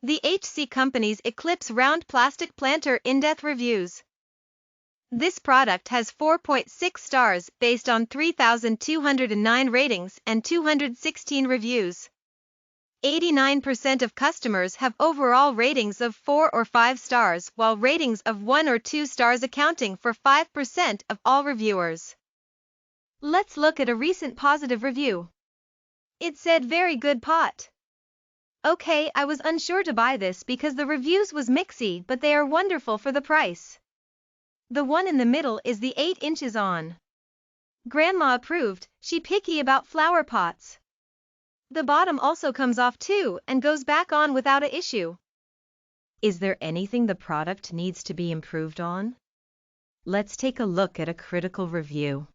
The HC Company's Eclipse round plastic planter in-depth reviews. This product has 4.6 stars based on 3,209 ratings and 216 reviews. 89% of customers have overall ratings of 4 or 5 stars, while ratings of 1 or 2 stars accounting for 5% of all reviewers. Let's look at a recent positive review. It said, "Very good pot. Okay, I was unsure to buy this because the reviews was mixy, but they are wonderful for the price." The one in the middle is the 8 inches on. Grandma approved, she picky about flower pots. The bottom also comes off too and goes back on without a issue. Is there anything the product needs to be improved on? Let's take a look at a critical review.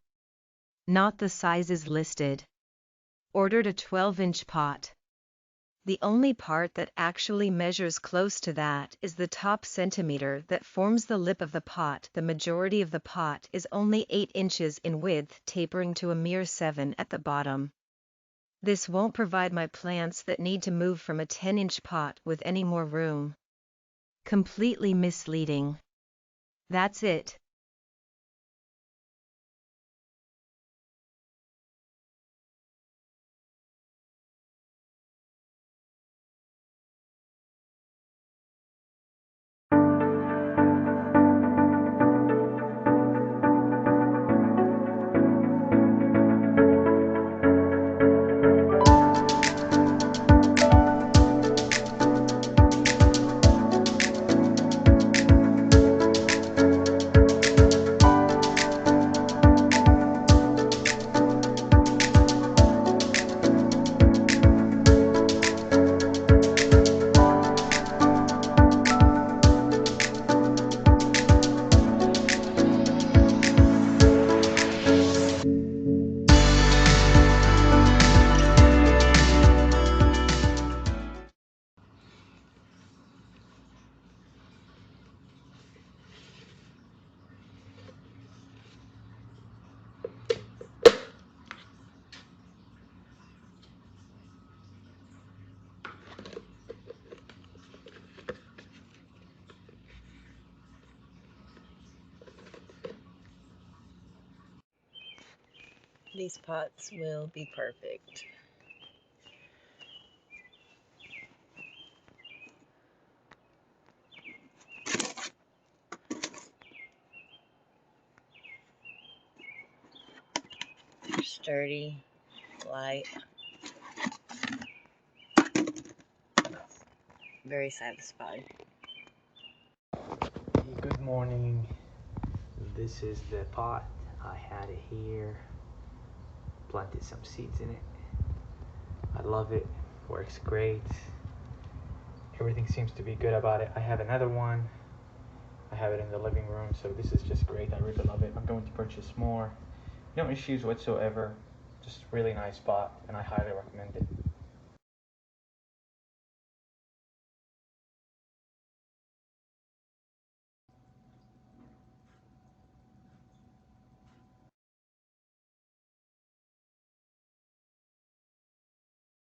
Not the sizes listed. Ordered a 12-inch pot. The only part that actually measures close to that is the top centimeter that forms the lip of the pot. The majority of the pot is only 8 inches in width, tapering to a mere 7 at the bottom. This won't provide my plants that need to move from a 10-inch pot with any more room. Completely misleading. That's it. These pots will be perfect. They're sturdy, light, very satisfied. Good morning. This is the pot. I had it here. Planted some seeds in it. I love it. Works great. Everything seems to be good about it. I have another one. I have it in the living room, so this is just great. I really love it. I'm going to purchase more. No issues whatsoever. Just really nice pot, and I highly recommend it.